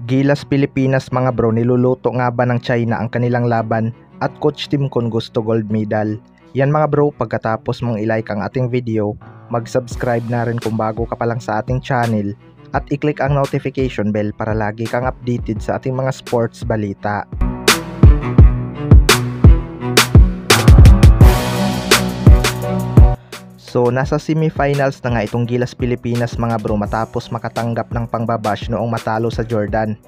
Gilas Pilipinas mga bro, niluluto nga ba ng China ang kanilang laban at Coach Tim Con gusto gold medal? Yan mga bro, pagkatapos mong i-like ang ating video, mag-subscribe na rin kung bago ka pa lang sa ating channel at i-click ang notification bell para lagi kang updated sa ating mga sports balita. So nasa semifinals na nga itong Gilas Pilipinas mga bro matapos makatanggap ng pangbabash noong matalo sa Jordan.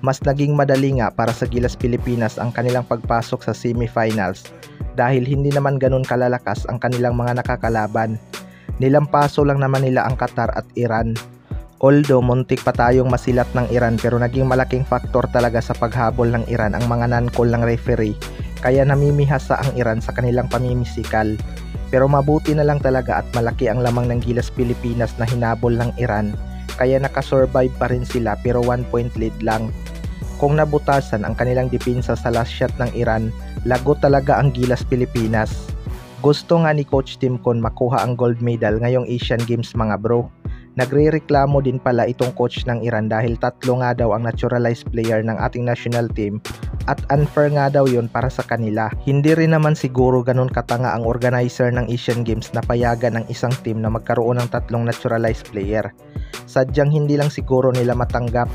Mas naging madali nga para sa Gilas Pilipinas ang kanilang pagpasok sa semifinals dahil hindi naman ganun kalalakas ang kanilang mga nakakalaban. Nilampaso lang naman nila ang Qatar at Iran. Although muntik pa tayong masilat ng Iran pero naging malaking faktor talaga sa paghabol ng Iran ang mga non-call ng referee kaya namimihasa ang Iran sa kanilang pamimisikal. Pero mabuti na lang talaga at malaki ang lamang ng Gilas Pilipinas na hinabol ng Iran kaya nakasurvive pa rin sila pero 1 point lead lang. Kung nabutasan ang kanilang depensa sa last shot ng Iran, lago talaga ang Gilas Pilipinas. Gusto nga ni Coach Tim Con makuha ang gold medal ngayong Asian Games mga bro. Nagrereklamo din pala itong coach ng Iran dahil 3 nga daw ang naturalized player ng ating national team at unfair nga daw yun para sa kanila. Hindi rin naman siguro ganun katanga ang organizer ng Asian Games na payagan ng isang team na magkaroon ng 3 naturalized player. Sadyang hindi lang siguro nila matanggap.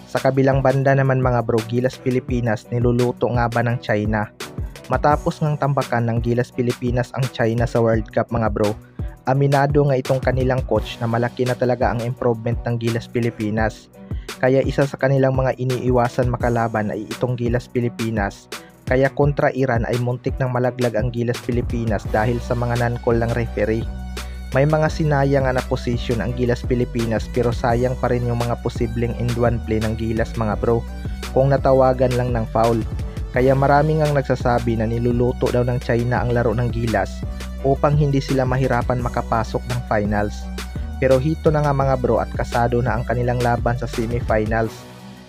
Sa kabilang banda naman mga bro, Gilas Pilipinas niluluto nga ba ng China? Matapos ngang tambakan ng Gilas Pilipinas ang China sa World Cup mga bro, aminado nga itong kanilang coach na malaki na talaga ang improvement ng Gilas Pilipinas. Kaya isa sa kanilang mga iniiwasan makalaban ay itong Gilas Pilipinas. Kaya kontra Iran ay muntik ng malaglag ang Gilas Pilipinas dahil sa mga non-call ng referee. May mga sinayang na posisyon ang Gilas Pilipinas pero sayang pa rin yung mga posibleng end-one play ng Gilas mga bro kung natawagan lang ng foul. Kaya maraming ang nagsasabi na niluluto daw ng China ang laro ng Gilas upang hindi sila mahirapan makapasok ng finals. Pero hito na nga mga bro at kasado na ang kanilang laban sa semifinals.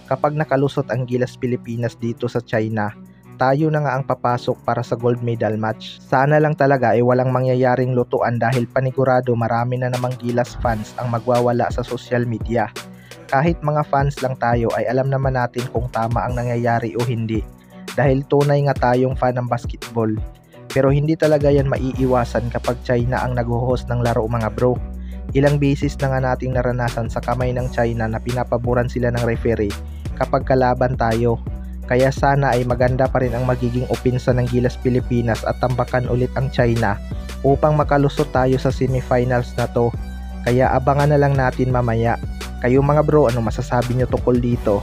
Kapag nakalusot ang Gilas Pilipinas dito sa China, tayo na nga ang papasok para sa gold medal match. Sana lang talaga ay walang mangyayaring lutuan dahil panigurado marami na namang Gilas fans ang magwawala sa social media. Kahit mga fans lang tayo ay alam naman natin kung tama ang nangyayari o hindi dahil tunay nga tayong fan ng basketball. Pero hindi talaga yan maiiwasan kapag China ang nag-host ng laro mga bro. Ilang beses na nga nating naranasan sa kamay ng China na pinapaboran sila ng referee kapag kalaban tayo. Kaya sana ay maganda pa rin ang magiging opinsa ng Gilas Pilipinas at tambakan ulit ang China upang makalusot tayo sa semifinals na to. Kaya abangan na lang natin mamaya. Kayo mga bro, ano masasabi nyo tungkol dito?